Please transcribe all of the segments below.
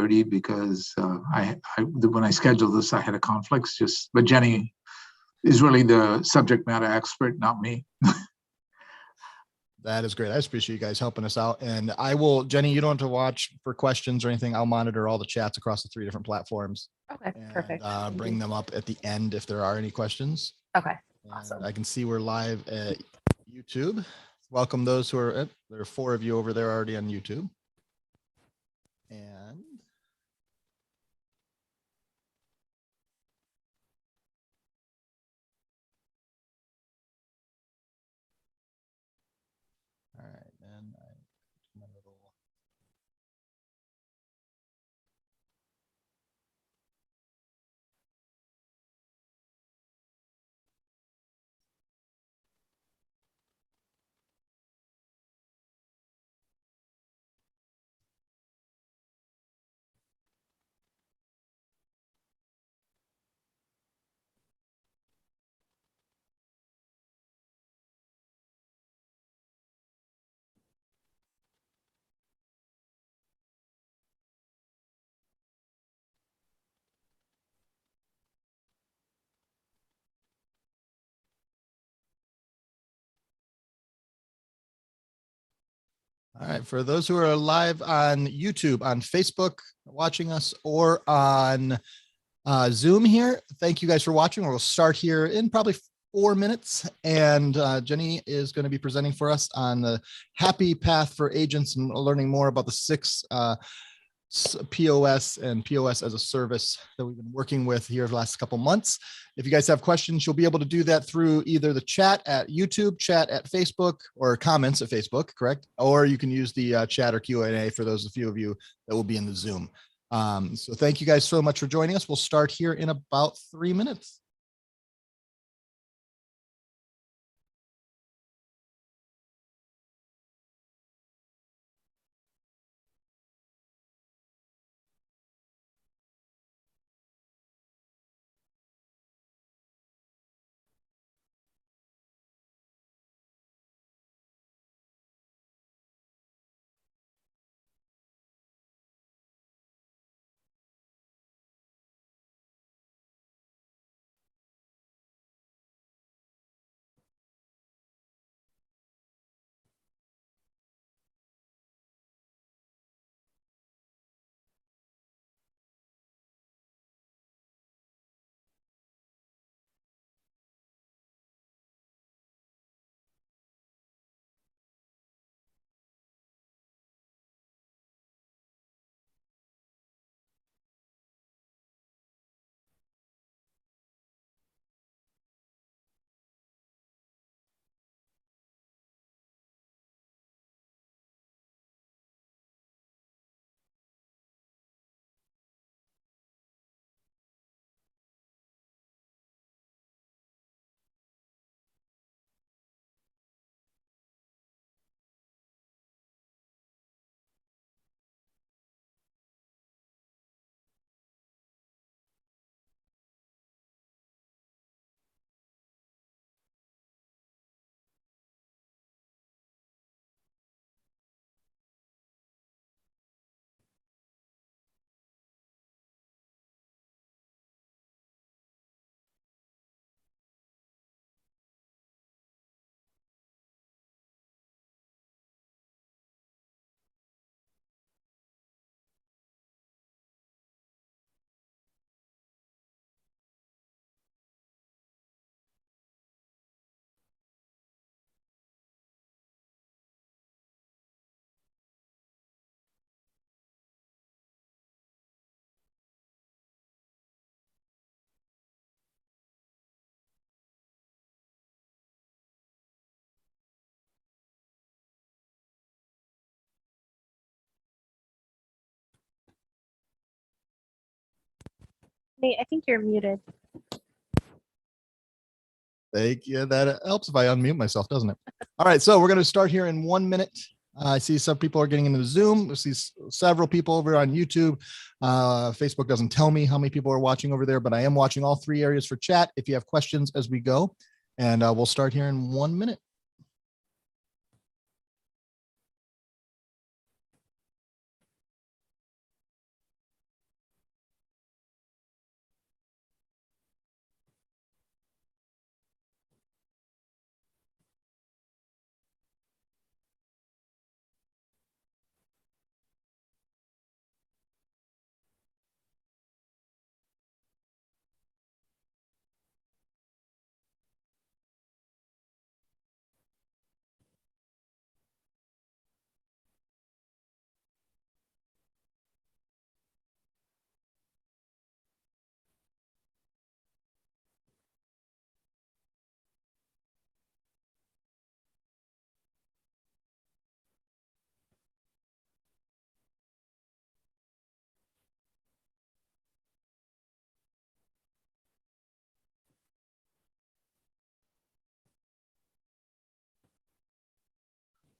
5:30 because when I scheduled this, I had a conflict. But Jenny is really the subject matter expert, not me. That is great. I just appreciate you guys helping us out. And I will, Jenny, you don't have to watch for questions or anything. I'll monitor all the chats across the 3 different platforms. Okay, and, perfect. Bring them up at the end if there are any questions. Okay, and awesome. I can see we're live at YouTube. Welcome those who are, there are 4 of you over there already on YouTube. And all right, and my little all right, for those who are live on YouTube, on Facebook, watching us, or on Zoom here, thank you guys for watching. We'll start here in probably 4 minutes, and Jenny is going to be presenting for us on the happy path for agents and learning more about the 6 POS and POS as a service that we've been working with here the last couple months. If you guys have questions, you'll be able to do that through either the chat at YouTube, chat at Facebook, or comments at Facebook, correct? Or you can use the chat or Q&A for those few of you that will be in the Zoom. So thank you guys so much for joining us. We'll start here in about 3 minutes. Nate, I think you're muted. Thank you. That helps if I unmute myself, doesn't it? All right, so we're going to start here in 1 minute. I see some people are getting into the Zoom. We see several people over on YouTube. Facebook doesn't tell me how many people are watching over there, but I am watching all 3 areas for chat if you have questions as we go. And we'll start here in 1 minute.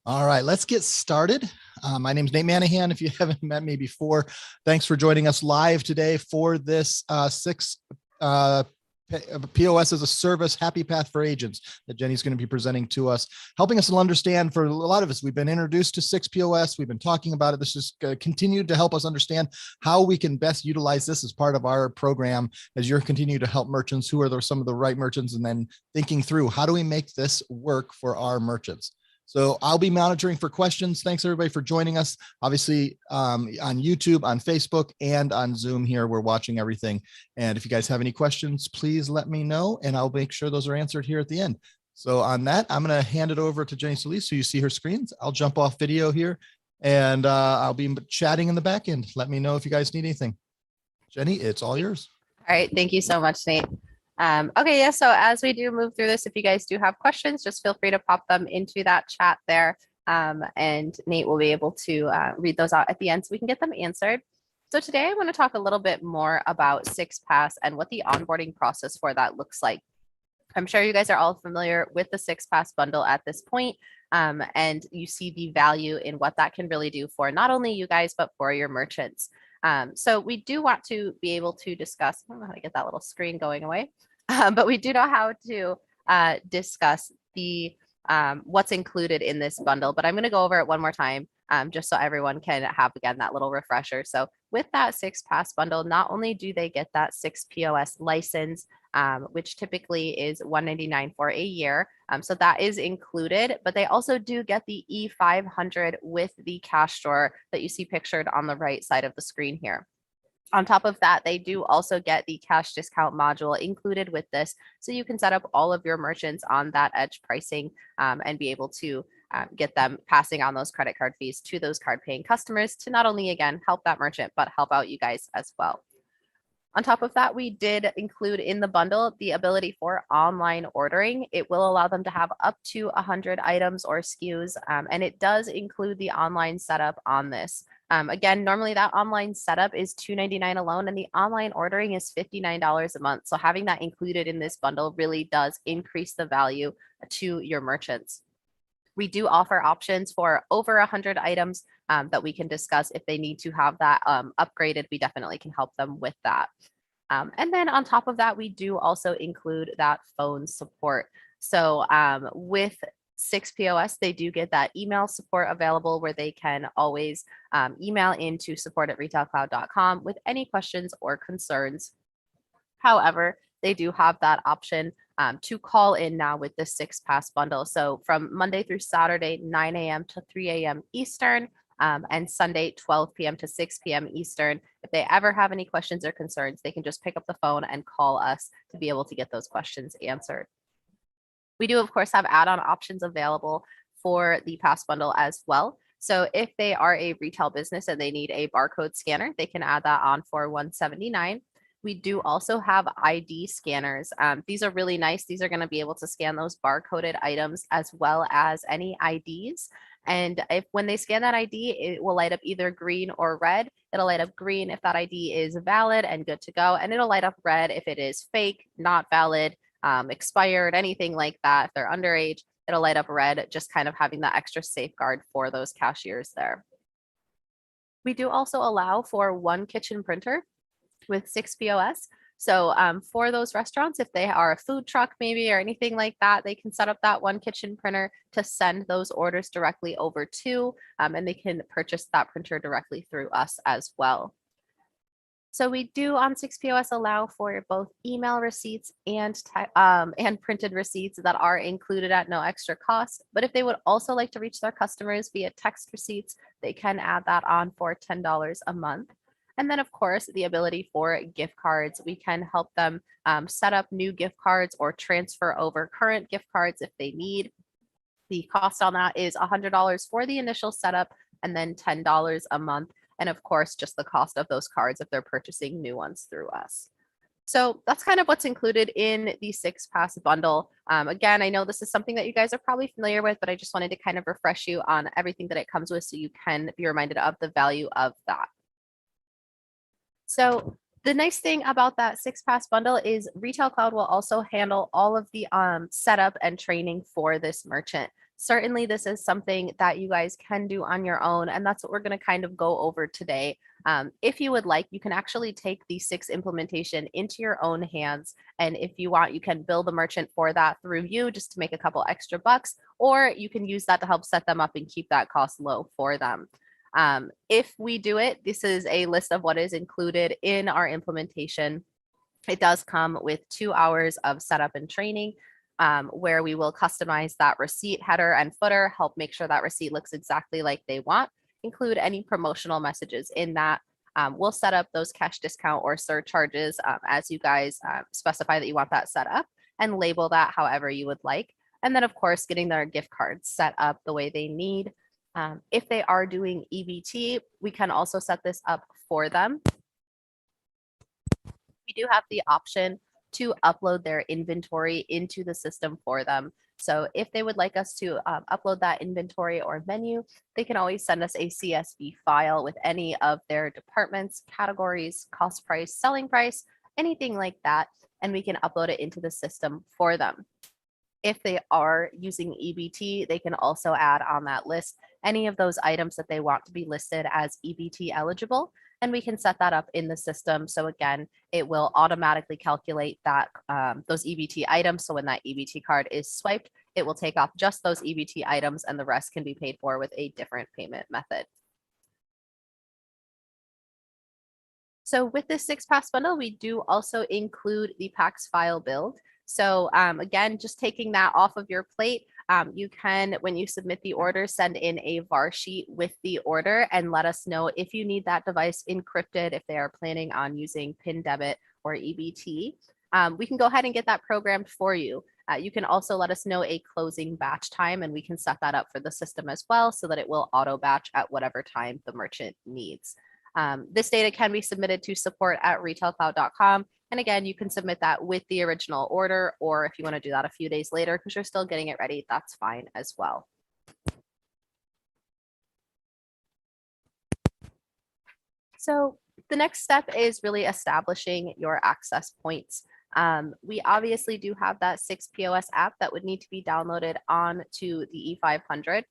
All right, let's get started. My name is Nate Manahan. If you haven't met me before, thanks for joining us live today for this POS as a service happy path for agents that Jenny's going to be presenting to us, helping us to understand. For a lot of us, we've been introduced to 6 POS. We've been talking about it. This is continued to help us understand how we can best utilize this as part of our program as you're continuing to help merchants who are some of the right merchants, and then thinking through how do we make this work for our merchants. So I'll be monitoring for questions. Thanks everybody for joining us. Obviously on YouTube, on Facebook, and on Zoom here, we're watching everything. And if you guys have any questions, please let me know and I'll make sure those are answered here at the end. So on that, I'm going to hand it over to Jenny Solis so you see her screens. I'll jump off video here and I'll be chatting in the back end. Let me know if you guys need anything. Jenny, it's all yours. All right. Thank you so much, Nate. Okay, yeah, so as we do move through this, if you guys do have questions, just feel free to pop them into that chat there. And Nate will be able to read those out at the end so we can get them answered. So today I want to talk a little bit more about 6 PAAS and what the onboarding process for that looks like. I'm sure you guys are all familiar with the 6 PAAS bundle at this point, and you see the value in what that can really do for not only you guys, but for your merchants. So we do want to be able to discuss, I don't know how to get that little screen going away, but we do know how to discuss the what's included in this bundle, but I'm going to go over it one more time just so everyone can have, again, that little refresher. So with that 6 PAAS bundle, not only do they get that 6 POS license, which typically is $199 for a year. So that is included, but they also do get the E500 with the cash drawer that you see pictured on the right side of the screen here. On top of that, they do also get the cash discount module included with this. So you can set up all of your merchants on that edge pricing and be able to get them passing on those credit card fees to those card paying customers to not only, again, help that merchant, but help out you guys as well. On top of that, we did include in the bundle the ability for online ordering. It will allow them to have up to 100 items or SKUs, and it does include the online setup on this. Again, normally that online setup is $299 alone, and the online ordering is $59 a month. So having that included in this bundle really does increase the value to your merchants. We do offer options for over 100 items that we can discuss. If they need to have that upgraded, we definitely can help them with that. And then on top of that, we do also include that phone support. So with 6 POS, they do get that email support available where they can always email into support@retailcloud.com with any questions or concerns. However, they do have that option to call in now with the 6 PAAS bundle. So from Monday through Saturday, 9 a.m. to 3 a.m. Eastern, and Sunday, 12 p.m. to 6 p.m. Eastern. If they ever have any questions or concerns, they can just pick up the phone and call us to be able to get those questions answered. We do, of course, have add-on options available for the PAAS bundle as well. So if they are a retail business and they need a barcode scanner, they can add that on for $179. We do also have ID scanners. These are really nice. These are going to be able to scan those barcoded items as well as any IDs. And if when they scan that ID, it will light up either green or red. It'll light up green if that ID is valid and good to go. And it'll light up red if it is fake, not valid, expired, anything like that. If they're underage, it'll light up red, just kind of having that extra safeguard for those cashiers there. We do also allow for one kitchen printer with 6 POS. So for those restaurants, if they are a food truck maybe or anything like that, they can set up that one kitchen printer to send those orders directly over to, and they can purchase that printer directly through us as well. So we do on 6 POS allow for both email receipts and printed receipts that are included at no extra cost. But if they would also like to reach their customers via text receipts, they can add that on for $10 a month. And then, of course, the ability for gift cards. We can help them set up new gift cards or transfer over current gift cards if they need. The cost on that is $100 for the initial setup and then $10 a month. And of course, just the cost of those cards if they're purchasing new ones through us. So that's kind of what's included in the 6 PAAS bundle. Again, I know this is something that you guys are probably familiar with, but I just wanted to kind of refresh you on everything that it comes with so you can be reminded of the value of that. So the nice thing about that 6 PAAS bundle is RETAILCLOUD will also handle all of the setup and training for this merchant. Certainly, this is something that you guys can do on your own, and that's what we're going to kind of go over today. If you would like, you can actually take the 6 implementation into your own hands, and if you want, you can build a merchant for that through you just to make a couple extra bucks, or you can use that to help set them up and keep that cost low for them. If we do it, this is a list of what is included in our implementation. It does come with 2 hours of setup and training, where we will customize that receipt header and footer, help make sure that receipt looks exactly like they want, include any promotional messages in that. We'll set up those cash discount or surcharges as you guys specify that you want that set up, and label that however you would like. And then, of course, getting their gift cards set up the way they need. If they are doing EBT, we can also set this up for them. We do have the option to upload their inventory into the system for them. So if they would like us to upload that inventory or menu, they can always send us a CSV file with any of their departments, categories, cost price, selling price, anything like that, and we can upload it into the system for them. If they are using EBT, they can also add on that list any of those items that they want to be listed as EBT eligible, and we can set that up in the system. So again, it will automatically calculate that those EBT items. So when that EBT card is swiped, it will take off just those EBT items, and the rest can be paid for with a different payment method. So with this 6-pass bundle, we do also include the PAAS file build. So again, just taking that off of your plate, you can, when you submit the order, send in a VAR sheet with the order and let us know if you need that device encrypted, if they are planning on using PIN debit or EBT. We can go ahead and get that programmed for you. You can also let us know a closing batch time, and we can set that up for the system as well so that it will auto batch at whatever time the merchant needs. This data can be submitted to support@retailcloud.com. And again, you can submit that with the original order, or if you want to do that a few days later because you're still getting it ready, that's fine as well. So the next step is really establishing your access points. We obviously do have that 6 POS app that would need to be downloaded onto the E500.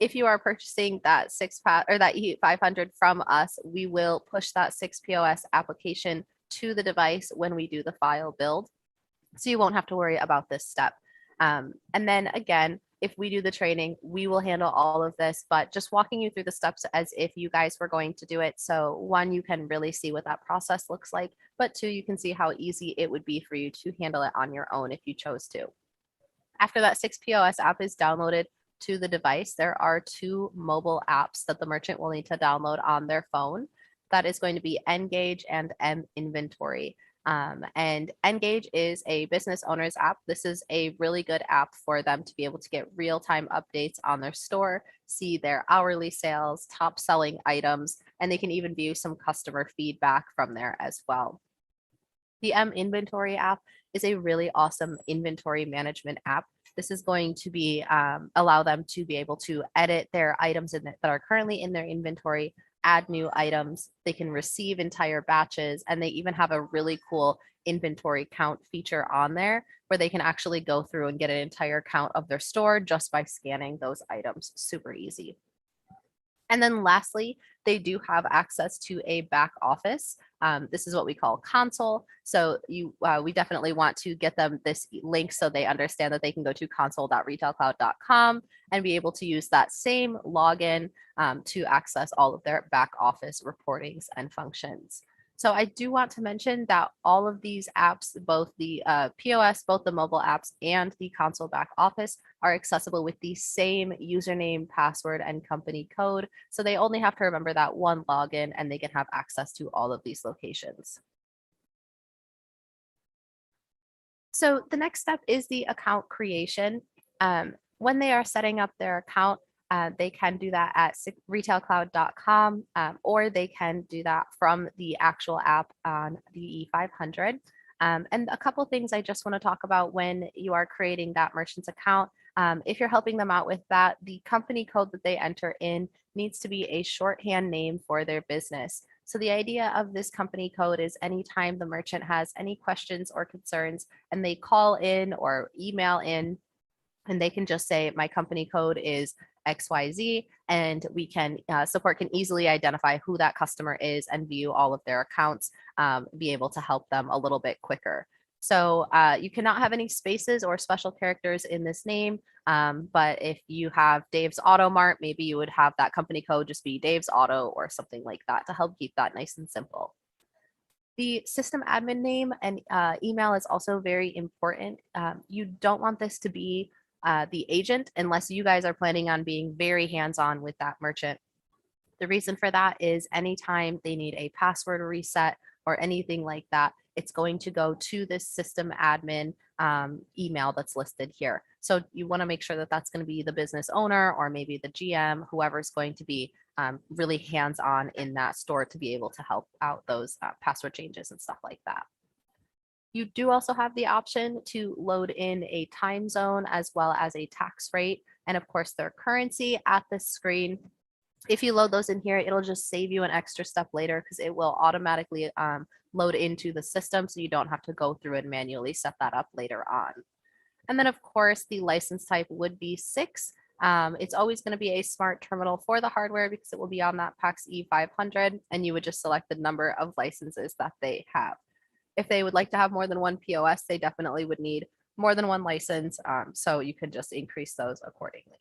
If you are purchasing that 6-pass or that E500 from us, we will push that 6 POS application to the device when we do the file build. So you won't have to worry about this step. And then again, if we do the training, we will handle all of this, but just walking you through the steps as if you guys were going to do it. So 1, you can really see what that process looks like, but 2, you can see how easy it would be for you to handle it on your own if you chose to. After that 6 POS app is downloaded to the device, there are 2 mobile apps that the merchant will need to download on their phone. That is going to be Engage and M Inventory. And Engage is a business owner's app. This is a really good app for them to be able to get real-time updates on their store, see their hourly sales, top selling items, and they can even view some customer feedback from there as well. The M Inventory app is a really awesome inventory management app. This is going to be allow them to be able to edit their items that are currently in their inventory, add new items. They can receive entire batches, and they even have a really cool inventory count feature on there where they can actually go through and get an entire count of their store just by scanning those items. Super easy. And then lastly, they do have access to a back office. This is what we call console. So we definitely want to get them this link so they understand that they can go to console.retailcloud.com and be able to use that same login to access all of their back office reportings and functions. So I do want to mention that all of these apps, both the POS, both the mobile apps and the console back office, are accessible with the same username, password, and company code. So they only have to remember that one login and they can have access to all of these locations. So the next step is the account creation. When they are setting up their account, they can do that at retailcloud.com, or they can do that from the actual app on the E500. And a couple things I just want to talk about when you are creating that merchant's account. If you're helping them out with that, the company code that they enter in needs to be a shorthand name for their business. So the idea of this company code is anytime the merchant has any questions or concerns and they call in or email in And they can just say, my company code is XYZ, and we can, support can easily identify who that customer is and view all of their accounts, be able to help them a little bit quicker. So you cannot have any spaces or special characters in this name. But if you have Dave's Auto Mart, maybe you would have that company code just be Dave's Auto or something like that to help keep that nice and simple. The system admin name and email is also very important. You don't want this to be the agent unless you guys are planning on being very hands-on with that merchant. The reason for that is anytime they need a password reset or anything like that, it's going to go to this system admin email that's listed here. So you want to make sure that that's going to be the business owner or maybe the GM, whoever's going to be really hands-on in that store to be able to help out those password changes and stuff like that. You do also have the option to load in a time zone as well as a tax rate and of course their currency at this screen. If you load those in here, it'll just save you an extra step later because it will automatically load into the system so you don't have to go through and manually set that up later on. And then of course the license type would be 6. It's always going to be a smart terminal for the hardware because it will be on that PAAS E500 and you would just select the number of licenses that they have. If they would like to have more than one POS, they definitely would need more than one license. So you can just increase those accordingly.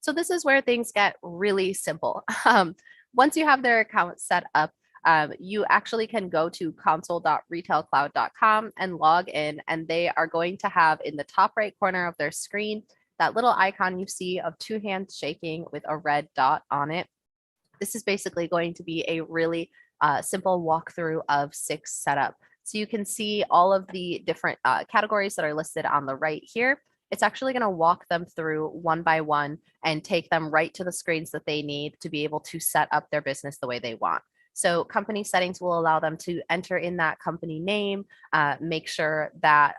So this is where things get really simple. Once you have their account set up, you actually can go to console.retailcloud.com and log in, and they are going to have in the top right corner of their screen that little icon you see of 2 hands shaking with a red dot on it. This is basically going to be a really simple walkthrough of 6 setup. So you can see all of the different categories that are listed on the right here. It's actually going to walk them through one by one and take them right to the screens that they need to be able to set up their business the way they want. So company settings will allow them to enter in that company name, make sure that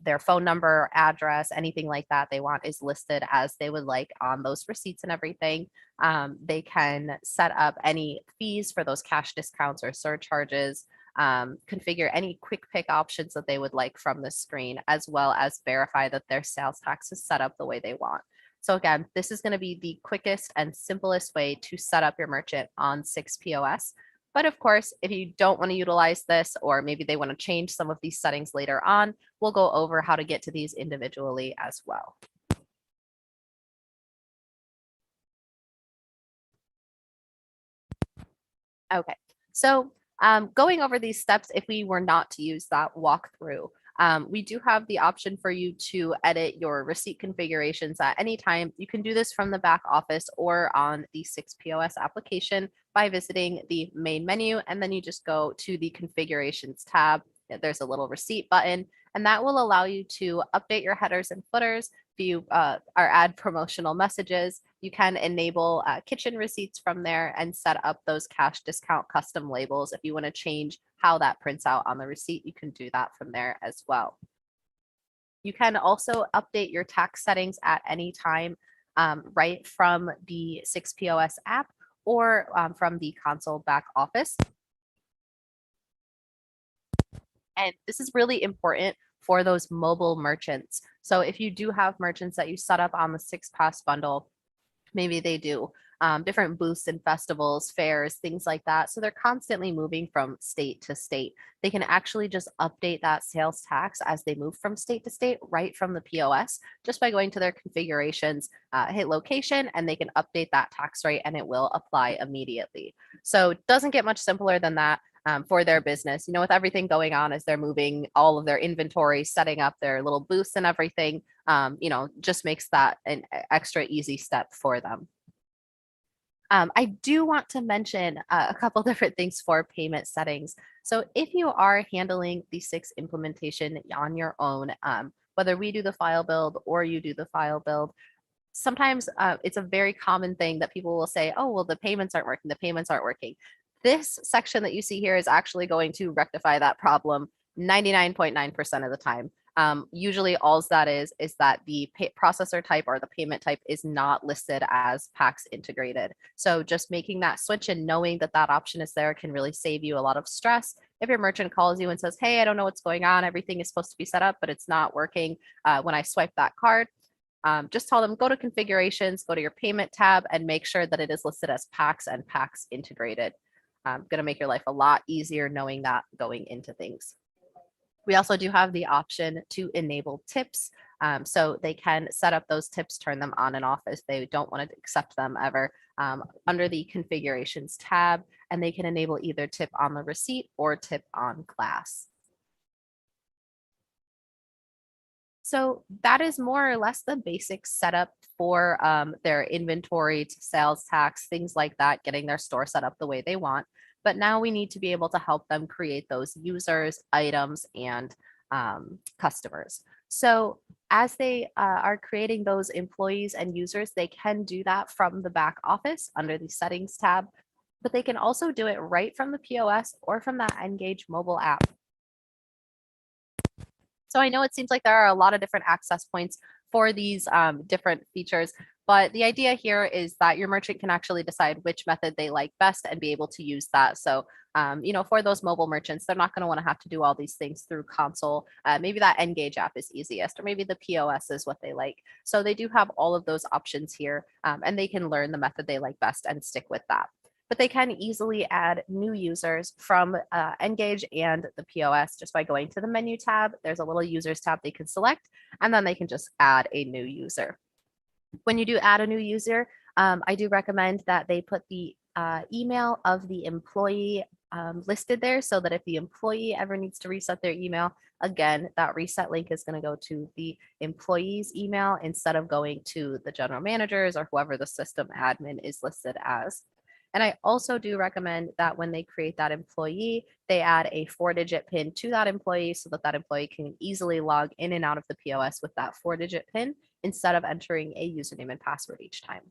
their phone number, address, anything like that they want is listed as they would like on those receipts and everything. They can set up any fees for those cash discounts or surcharges, configure any quick pick options that they would like from the screen, as well as verify that their sales tax is set up the way they want. So again, this is going to be the quickest and simplest way to set up your merchant on 6 POS. But of course, if you don't want to utilize this, or maybe they want to change some of these settings later on, we'll go over how to get to these individually as well. Okay, so going over these steps, if we were not to use that walkthrough, we do have the option for you to edit your receipt configurations at any time. You can do this from the back office or on the 6 POS application by visiting the main menu, and then you just go to the configurations tab. There's a little receipt button, and that will allow you to update your headers and footers, view or add promotional messages. You can enable kitchen receipts from there and set up those cash discount custom labels. If you want to change how that prints out on the receipt, you can do that from there as well. You can also update your tax settings at any time, right from the 6 POS app or from the console back office. And this is really important for those mobile merchants. So if you do have merchants that you set up on the 6 PAAS bundle, maybe they do different booths and festivals, fairs, things like that. So they're constantly moving from state to state. They can actually just update that sales tax as they move from state to state right from the POS, just by going to their configurations, hit location, and they can update that tax rate and it will apply immediately. So it doesn't get much simpler than that. For their business, with everything going on as they're moving all of their inventory, setting up their little booths and everything, just makes that an extra easy step for them. I do want to mention a couple different things for payment settings. So if you are handling the 6 implementation on your own, whether we do the file build or you do the file build, sometimes it's a very common thing that people will say, oh, well, the payments aren't working. The payments aren't working. This section that you see here is actually going to rectify that problem 99.9% of the time. Usually all that is that the processor type or the payment type is not listed as PAAS integrated. So just making that switch and knowing that that option is there can really save you a lot of stress. If your merchant calls you and says, hey, I don't know what's going on, everything is supposed to be set up, but it's not working when I swipe that card, just tell them, go to configurations, go to your payment tab, and make sure that it is listed as PAAS and PAAS integrated. Going to make your life a lot easier knowing that going into things. We also do have the option to enable tips. So they can set up those tips, turn them on and off if they don't want to accept them ever under the configurations tab, and they can enable either tip on the receipt or tip on class. So that is more or less the basic setup for their inventory, sales tax, things like that, getting their store set up the way they want. But now we need to be able to help them create those users, items, and customers. So as they are creating those employees and users, they can do that from the back office under the settings tab, but they can also do it right from the POS or from that Engage mobile app. So I know it seems like there are a lot of different access points for these different features, but the idea here is that your merchant can actually decide which method they like best and be able to use that. So, for those mobile merchants, they're not going to want to have to do all these things through console. Maybe that Engage app is easiest, or maybe the POS is what they like. So they do have all of those options here, and they can learn the method they like best and stick with that. But they can easily add new users from Engage and the POS just by going to the menu tab. There's a little users tab they can select, and then they can just add a new user. When you do add a new user, I do recommend that they put the email of the employee listed there so that if the employee ever needs to reset their email, again, that reset link is going to go to the employee's email instead of going to the general managers or whoever the system admin is listed as. And I also do recommend that when they create that employee, they add a 4-digit PIN to that employee so that that employee can easily log in and out of the POS with that 4-digit PIN instead of entering a username and password each time.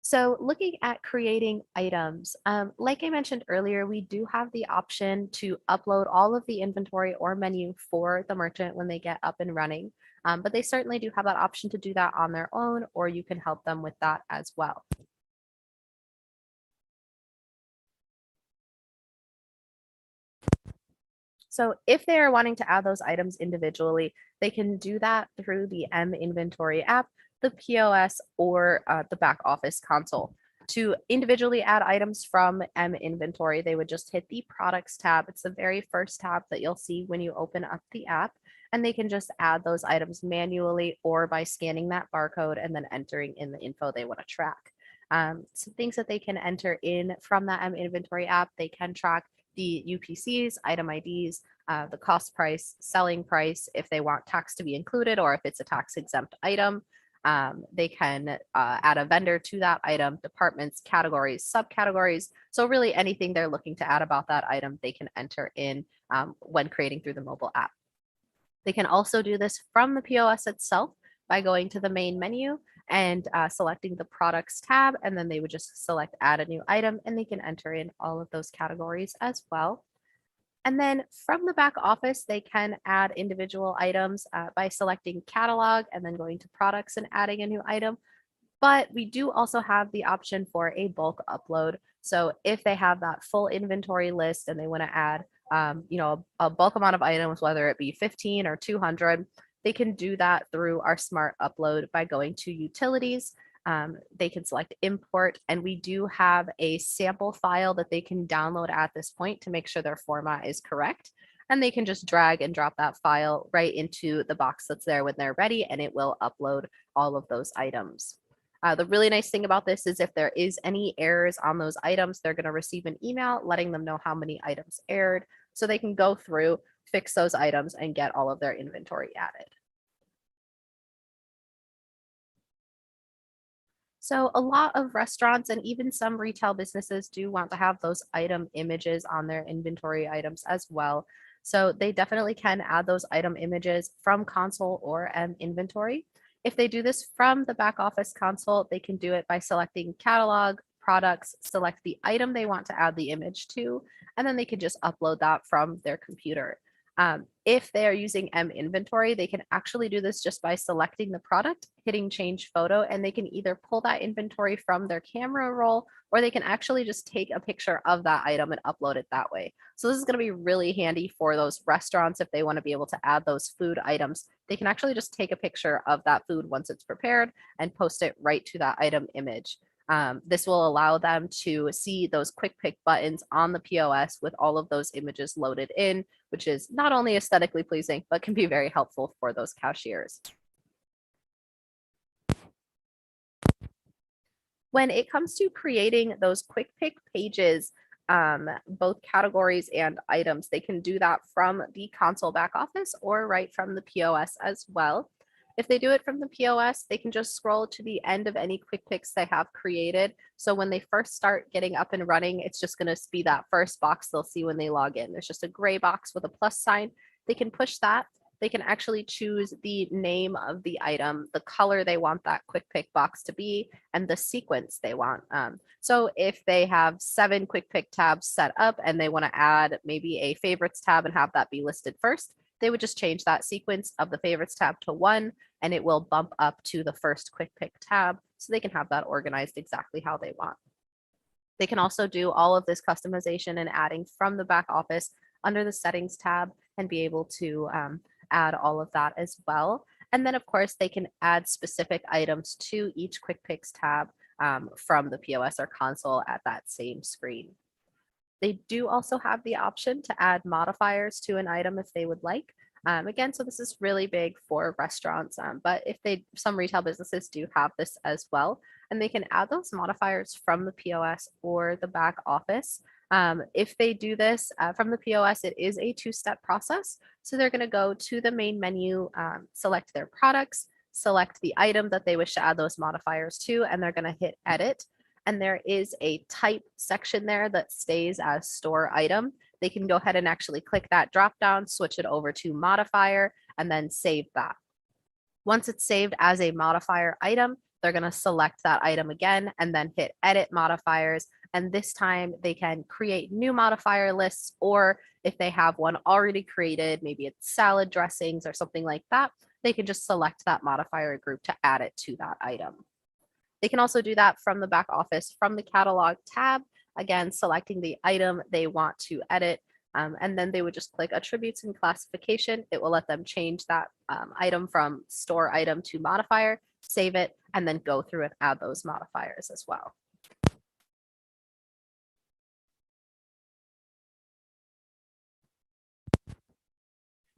So looking at creating items, like I mentioned earlier, we do have the option to upload all of the inventory or menu for the merchant when they get up and running. But they certainly do have that option to do that on their own, or you can help them with that as well. So if they are wanting to add those items individually, they can do that through the M Inventory app, the POS, or the back office console. To individually add items from M Inventory, they would just hit the products tab. It's the very first tab that you'll see when you open up the app, and they can just add those items manually or by scanning that barcode and then entering in the info they want to track. Some things that they can enter in from that M Inventory app, they can track the UPCs, item IDs, the cost price, selling price, if they want tax to be included or if it's a tax exempt item. They can add a vendor to that item, departments, categories, subcategories. So really anything they're looking to add about that item, they can enter in when creating through the mobile app. They can also do this from the POS itself by going to the main menu and selecting the products tab, and then they would just select add a new item and they can enter in all of those categories as well. And then from the back office, they can add individual items by selecting catalog and then going to products and adding a new item. But we do also have the option for a bulk upload. So if they have that full inventory list and they want to add a bulk amount of items, whether it be 15 or 200, they can do that through our smart upload by going to utilities. They can select import, and we do have a sample file that they can download at this point to make sure their format is correct. And they can just drag and drop that file right into the box that's there when they're ready, and it will upload all of those items. The really nice thing about this is if there is any errors on those items, they're going to receive an email letting them know how many items erred, so they can go through, fix those items, and get all of their inventory added. So a lot of restaurants and even some retail businesses do want to have those item images on their inventory items as well. So they definitely can add those item images from console or inventory. If they do this from the back office console, they can do it by selecting catalog, products, select the item they want to add the image to, and then they can just upload that from their computer. If they are using M inventory, they can actually do this just by selecting the product, hitting change photo, and they can either pull that inventory from their camera roll, or they can actually just take a picture of that item and upload it that way. So this is going to be really handy for those restaurants if they want to be able to add those food items. They can actually just take a picture of that food once it's prepared and post it right to that item image. This will allow them to see those quick pick buttons on the POS with all of those images loaded in, which is not only aesthetically pleasing, but can be very helpful for those cashiers. When it comes to creating those quick pick pages, both categories and items, they can do that from the console back office or right from the POS as well. If they do it from the POS, they can just scroll to the end of any quick picks they have created. So when they first start getting up and running, it's just going to be that first box they'll see when they log in. There's just a gray box with a plus sign. They can push that. They can actually choose the name of the item, the color they want that quick pick box to be, and the sequence they want. So if they have 7 quick pick tabs set up and they want to add maybe a favorites tab and have that be listed first, they would just change that sequence of the favorites tab to 1, and it will bump up to the first quick pick tab so they can have that organized exactly how they want. They can also do all of this customization and adding from the back office under the settings tab and be able to add all of that as well. And then of course they can add specific items to each quick picks tab from the POS or console at that same screen. They do also have the option to add modifiers to an item if they would like. Again, so this is really big for restaurants, but if some retail businesses do have this as well, and they can add those modifiers from the POS or the back office. If they do this from the POS, it is a 2-step process. So they're going to go to the main menu, select their products, select the item that they wish to add those modifiers to, and they're going to hit edit. And there is a type section there that stays as store item. They can go ahead and actually click that drop down, switch it over to modifier, and then save that. Once it's saved as a modifier item, they're going to select that item again and then hit edit modifiers. And this time they can create new modifier lists, or if they have one already created, maybe it's salad dressings or something like that, they can just select that modifier group to add it to that item. They can also do that from the back office from the catalog tab, again, selecting the item they want to edit, and then they would just click attributes and classification. It will let them change that item from store item to modifier, save it, and then go through and add those modifiers as well.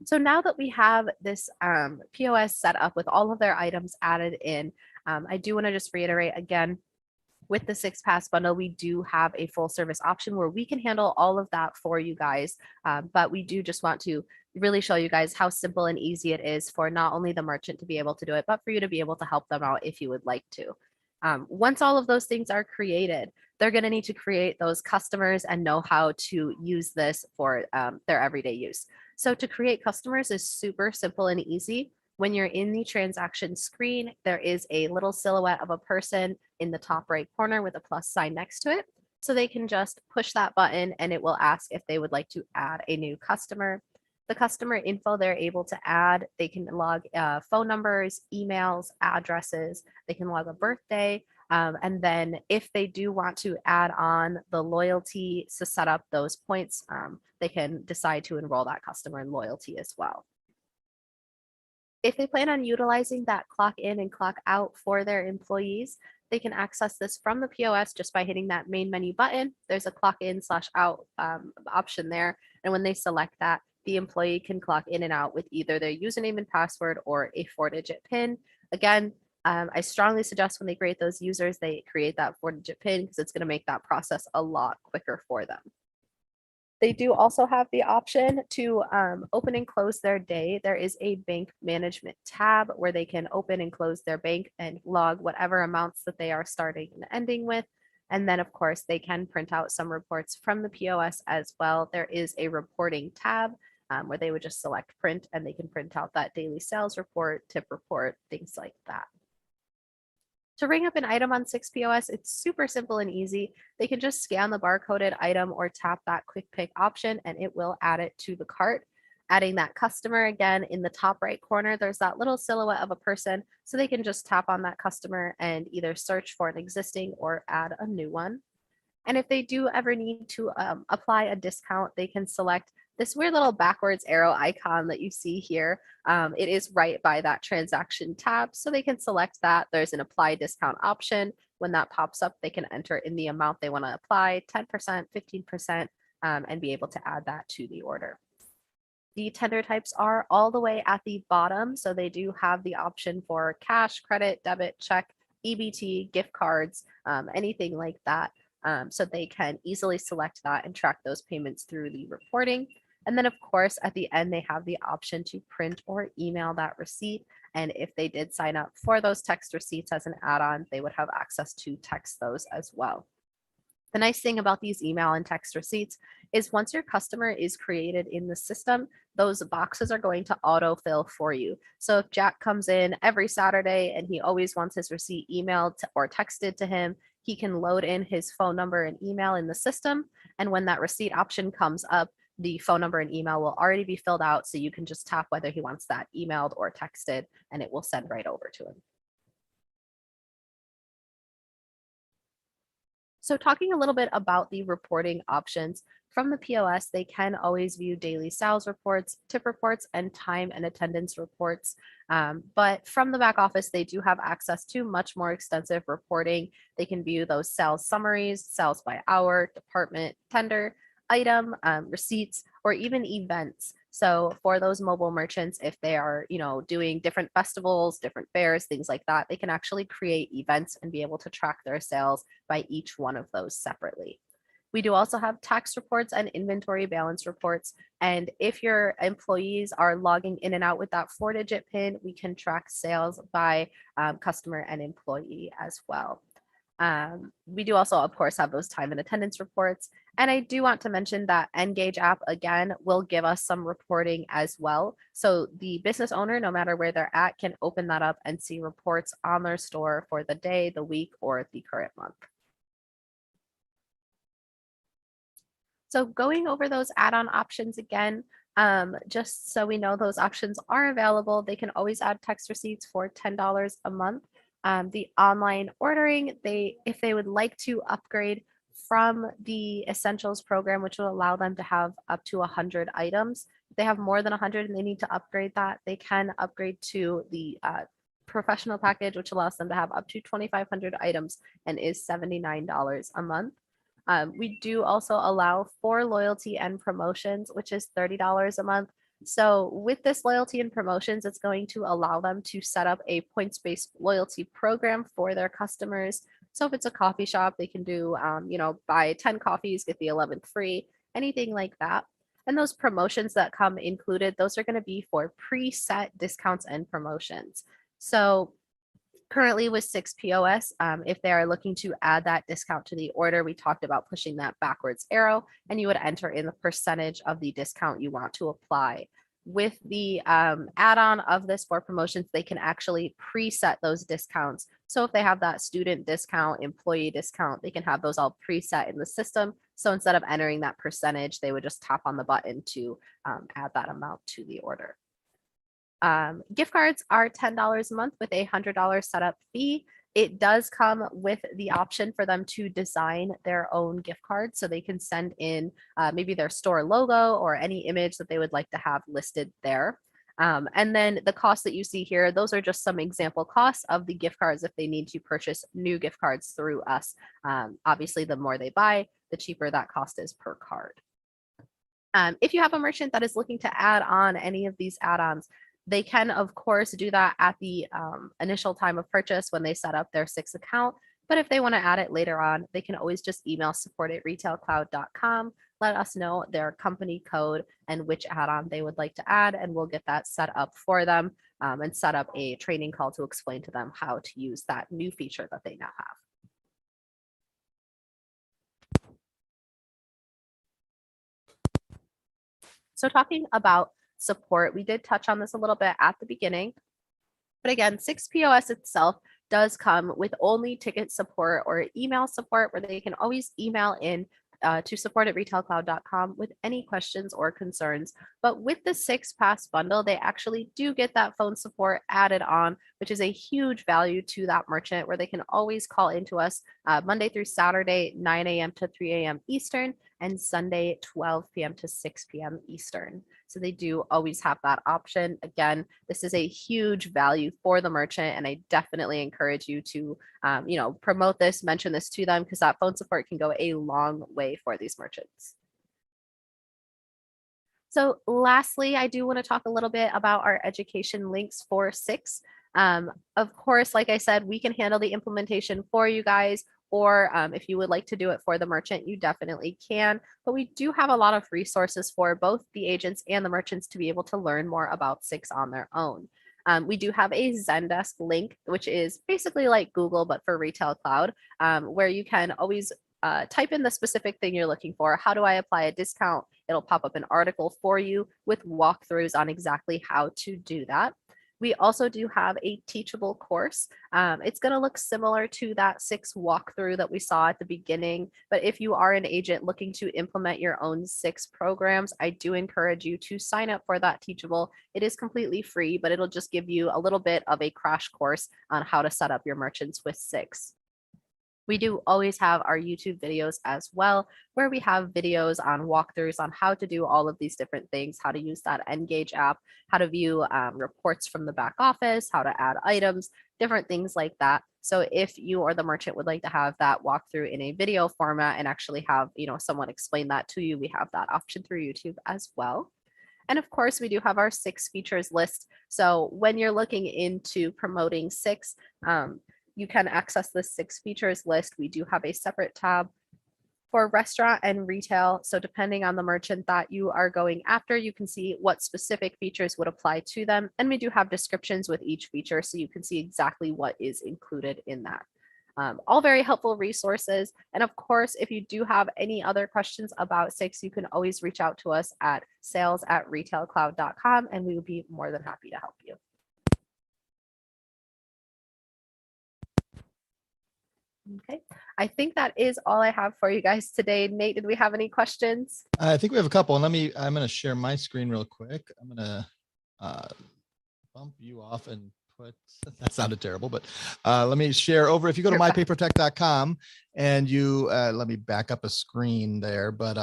So now that we have this POS set up with all of their items added in, I do want to just reiterate again, with the 6 PAAS bundle, we do have a full service option where we can handle all of that for you guys. But we do just want to really show you guys how simple and easy it is for not only the merchant to be able to do it, but for you to be able to help them out if you would like to. Once all of those things are created, they're going to need to create those customers and know how to use this for their everyday use. So to create customers is super simple and easy. When you're in the transaction screen, there is a little silhouette of a person in the top right corner with a plus sign next to it. So they can just push that button and it will ask if they would like to add a new customer. The customer info they're able to add, they can log phone numbers, emails, addresses, they can log a birthday. And then if they do want to add on the loyalty to set up those points, they can decide to enroll that customer in loyalty as well. If they plan on utilizing that clock in and clock out for their employees, they can access this from the POS just by hitting that main menu button. There's a clock in / out option there. And when they select that, the employee can clock in and out with either their username and password or a 4-digit PIN. Again, I strongly suggest when they create those users, they create that 4-digit PIN because it's going to make that process a lot quicker for them. They do also have the option to open and close their day. There is a bank management tab where they can open and close their bank and log whatever amounts that they are starting and ending with. And then, of course, they can print out some reports from the POS as well. There is a reporting tab where they would just select print and they can print out that daily sales report, tip report, things like that. To ring up an item on 6POS, it's super simple and easy. They can just scan the barcoded item or tap that quick pick option and it will add it to the cart. Adding that customer again in the top right corner, there's that little silhouette of a person. So they can just tap on that customer and either search for an existing or add a new one. And if they do ever need to apply a discount, they can select this weird little backwards arrow icon that you see here. It is right by that transaction tab. So they can select that. There's an apply discount option. When that pops up, they can enter in the amount they want to apply, 10%, 15%, and be able to add that to the order. The tender types are all the way at the bottom. So they do have the option for cash, credit, debit, check, EBT, gift cards, anything like that. So they can easily select that and track those payments through the reporting. And then of course, at the end, they have the option to print or email that receipt. And if they did sign up for those text receipts as an add-on, they would have access to text those as well. The nice thing about these email and text receipts is once your customer is created in the system, those boxes are going to autofill for you. So if Jack comes in every Saturday and he always wants his receipt emailed or texted to him, he can load in his phone number and email in the system. And when that receipt option comes up, the phone number and email will already be filled out. So you can just tap whether he wants that emailed or texted, and it will send right over to him. So talking a little bit about the reporting options, from the POS, they can always view daily sales reports, tip reports, and time and attendance reports. But from the back office, they do have access to much more extensive reporting. They can view those sales summaries, sales by hour, department, tender, item, receipts, or even events. So for those mobile merchants, if they are, doing different festivals, different fairs, things like that, they can actually create events and be able to track their sales by each one of those separately. We do also have tax reports and inventory balance reports. And if your employees are logging in and out with that 4-digit PIN, we can track sales by customer and employee as well. We do also, of course, have those time and attendance reports. And I do want to mention that Engage app, again, will give us some reporting as well. So the business owner, no matter where they're at, can open that up and see reports on their store for the day, the week, or the current month. So going over those add-on options again, just so we know those options are available, they can always add text receipts for $10 a month. The online ordering, if they would like to upgrade from the Essentials program, which will allow them to have up to 100 items. If they have more than 100 and they need to upgrade that, they can upgrade to the professional package, which allows them to have up to 2,500 items and is $79 a month. We do also allow for loyalty and promotions, which is $30 a month. So with this loyalty and promotions, it's going to allow them to set up a points-based loyalty program for their customers. So if it's a coffee shop, they can do, buy 10 coffees, get the 11th free, anything like that. And those promotions that come included, those are going to be for preset discounts and promotions. So currently with 6 POS, if they are looking to add that discount to the order, we talked about pushing that backwards arrow, and you would enter in the percentage of the discount you want to apply. With the add-on of this for promotions, they can actually preset those discounts. So if they have that student discount, employee discount, they can have those all preset in the system. So instead of entering that percentage, they would just tap on the button to add that amount to the order. Gift cards are $10 a month with a $100 setup fee. It does come with the option for them to design their own gift cards. So they can send in maybe their store logo or any image that they would like to have listed there. And then the costs that you see here, those are just some example costs of the gift cards if they need to purchase new gift cards through us. Obviously, the more they buy, the cheaper that cost is per card. If you have a merchant that is looking to add on any of these add-ons, they can, of course, do that at the initial time of purchase when they set up their 6 account. But if they want to add it later on, they can always just email support@retailcloud.com, let us know their company code and which add-on they would like to add, and we'll get that set up for them and set up a training call to explain to them how to use that new feature that they now have. So talking about support, we did touch on this a little bit at the beginning, but again, 6 POS itself does come with only ticket support or email support where they can always email in to support@retailcloud.com with any questions or concerns. But with the 6 PAAS bundle, they actually do get that phone support added on, which is a huge value to that merchant, where they can always call into us Monday through Saturday, 9 a.m. to 3 a.m. Eastern, and Sunday, 12 p.m. to 6 p.m. Eastern. So they do always have that option. Again, this is a huge value for the merchant, and I definitely encourage you to, promote this, mention this to them, because that phone support can go a long way for these merchants. So lastly, I do want to talk a little bit about our education links for 6. Of course, like I said, we can handle the implementation for you guys, or if you would like to do it for the merchant, you definitely can. But we do have a lot of resources for both the agents and the merchants to be able to learn more about 6 on their own. We do have a Zendesk link, which is basically like Google, but for Retail Cloud, where you can always type in the specific thing you're looking for. How do I apply a discount? It'll pop up an article for you with walkthroughs on exactly how to do that. We also do have a teachable course. It's going to look similar to that 6 walkthrough that we saw at the beginning. But if you are an agent looking to implement your own 6 programs, I do encourage you to sign up for that teachable. It is completely free, but it'll just give you a little bit of a crash course on how to set up your merchants with 6. We do always have our YouTube videos as well, where we have videos on walkthroughs on how to do all of these different things, how to use that Engage app, how to view reports from the back office, how to add items, different things like that. So if you or the merchant would like to have that walkthrough in a video format and actually have, someone explain that to you, we have that option through YouTube as well. And of course, we do have our 6 features list. So when you're looking into promoting 6, you can access the 6 features list. We do have a separate tab for restaurant and retail. So depending on the merchant that you are going after, you can see what specific features would apply to them. And we do have descriptions with each feature, so you can see exactly what is included in that. All very helpful resources. And of course, if you do have any other questions about 6, you can always reach out to us at sales@retailcloud.com, and we would be more than happy to help you. Okay, I think that is all I have for you guys today. Nate, did we have any questions? I think we have a couple. And I'm going to share my screen real quick. I'm going to bump you off and that sounded terrible, but let me share over. If you go to mypapertech.com and you, let me back up a screen there, but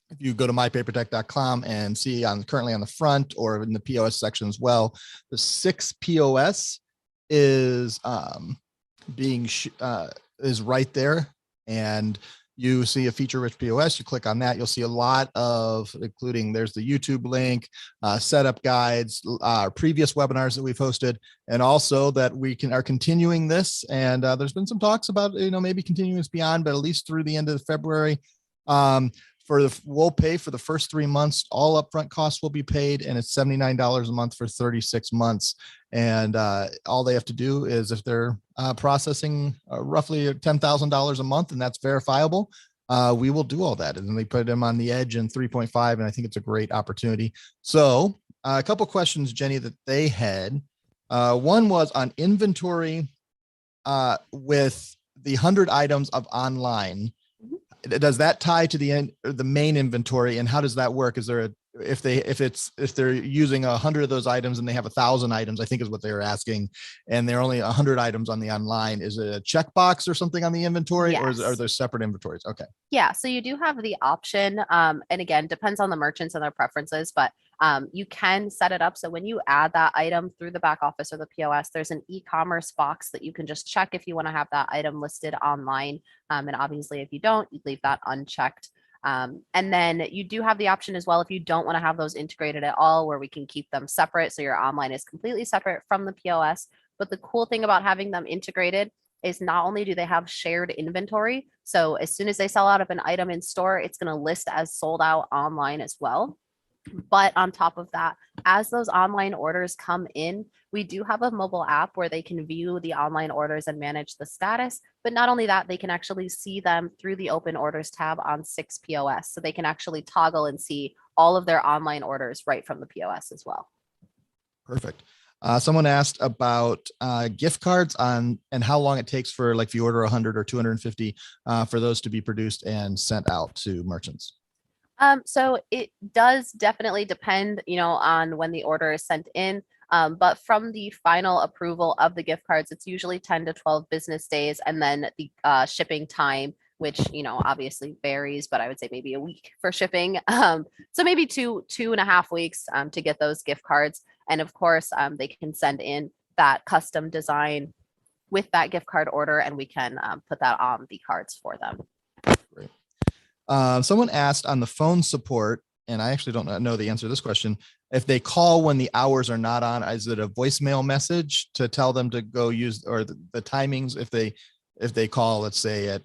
if you go to mypapertech.com and see currently on the front or in the POS section as well, the 6 POS is is right there, and you see a feature-rich POS. You click on that, you'll see a lot of, including there's the YouTube link, setup guides, previous webinars that we've hosted, and also that we are continuing this. And there's been some talks about maybe continuing this beyond, but at least through the end of February. We'll pay for the first 3 months. All upfront costs will be paid, and it's $79 a month for 36 months. And all they have to do is, if they're processing roughly $10,000 a month, and that's verifiable, we will do all that. And then they put them on the edge in 3.5, and I think it's a great opportunity. So a couple questions, Jenny, that they had. One was on inventory with the 100 items of online. Does that tie to the main inventory, and how does that work? Is there if they're using 100 of those items and they have 1,000 items, I think is what they're asking, and they're only 100 items on the online, is it a checkbox or something on the inventory? Yes. Or are there separate inventories? Okay. Yeah, so you do have the option, and again, depends on the merchants and their preferences, but you can set it up so when you add that item through the back office or the POS, there's an e-commerce box that you can just check if you want to have that item listed online. And obviously, if you don't, you leave that unchecked. And then you do have the option as well, if you don't want to have those integrated at all, where we can keep them separate. So your online is completely separate from the POS. But the cool thing about having them integrated is not only do they have shared inventory, so as soon as they sell out of an item in store, it's going to list as sold out online as well. But on top of that, as those online orders come in, we do have a mobile app where they can view the online orders and manage the status. But not only that, they can actually see them through the open orders tab on 6 POS. So they can actually toggle and see all of their online orders right from the POS as well. Perfect. Someone asked about gift cards and how long it takes for, like, if you order 100 or 250 for those to be produced and sent out to merchants. So it does definitely depend, on when the order is sent in. But from the final approval of the gift cards, it's usually 10 to 12 business days. And then the shipping time, which, obviously varies, but I would say maybe a week for shipping. So maybe 2.5 weeks to get those gift cards. And of course, they can send in that custom design with that gift card order, and we can put that on the cards for them. Great. Someone asked on the phone support, and I actually don't know the answer to this question. If they call when the hours are not on, is it a voicemail message to tell them to go use, or the timings if they call, let's say at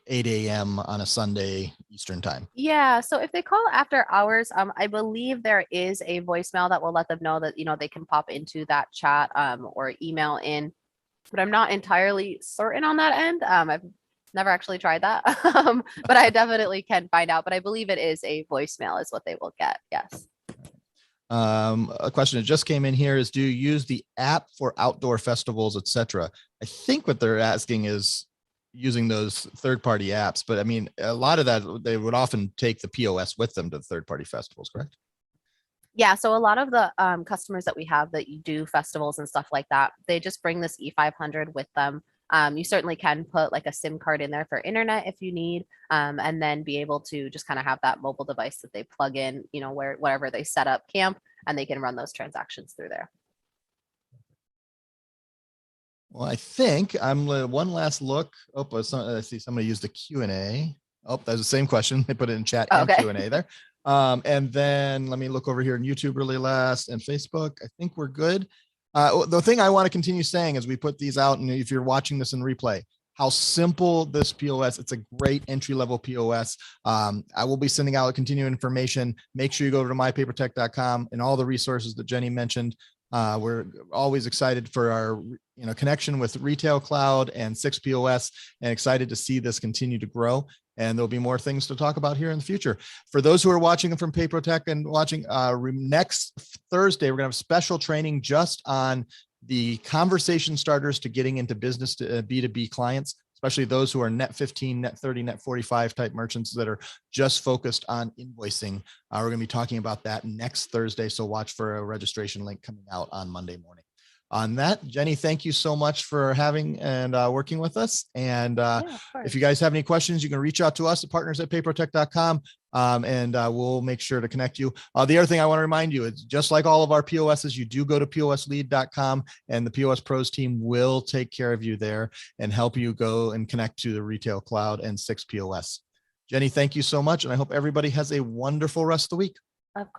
8 a.m. on a Sunday Eastern time? Yeah. So if they call after hours, I believe there is a voicemail that will let them know that, they can pop into that chat or email in, but I'm not entirely certain on that end. I've never actually tried that, but I definitely can find out, but I believe it is a voicemail is what they will get. Yes. A question that just came in here is, do you use the app for outdoor festivals, etc.? I think what they're asking is using those third-party apps, but I mean, a lot of that, they would often take the POS with them to third-party festivals, correct? Yeah, so a lot of the customers that we have that you do festivals and stuff like that, they just bring this E500 with them. You certainly can put like a SIM card in there for internet if you need, and then be able to just kind of have that mobile device that they plug in, wherever they set up camp, and they can run those transactions through there. Well, I think I'm one last look. Oh, I see somebody used the Q&A. Oh, that's the same question. They put it in chat and Okay. Q&A there. And then let me look over here on YouTube really last, and Facebook. I think we're good. The thing I want to continue saying as we put these out, and if you're watching this in replay, how simple this POS, it's a great entry-level POS. I will be sending out continuing information. Make sure you go to mypapertech.com and all the resources that Jenny mentioned. We're always excited for our connection with Retail Cloud and 6POS, and excited to see this continue to grow. And there'll be more things to talk about here in the future. For those who are watching from PaperTech and watching, next Thursday, we're going to have special training just on the conversation starters to getting into business to B2B clients, especially those who are net 15, net 30, net 45 type merchants that are just focused on invoicing. We're going to be talking about that next Thursday. So watch for a registration link coming out on Monday morning. On that, Jenny, thank you so much for having and working with us. And if you guys have any questions, you can reach out to us at partners@papertech.com, and we'll make sure to connect you. The other thing I want to remind you is, just like all of our POSs, you do go to POSlead.com, and the POS Pros team will take care of you there and help you go and connect to the Retail Cloud and 6POS. Jenny, thank you so much. And I hope everybody has a wonderful rest of the week. Of course.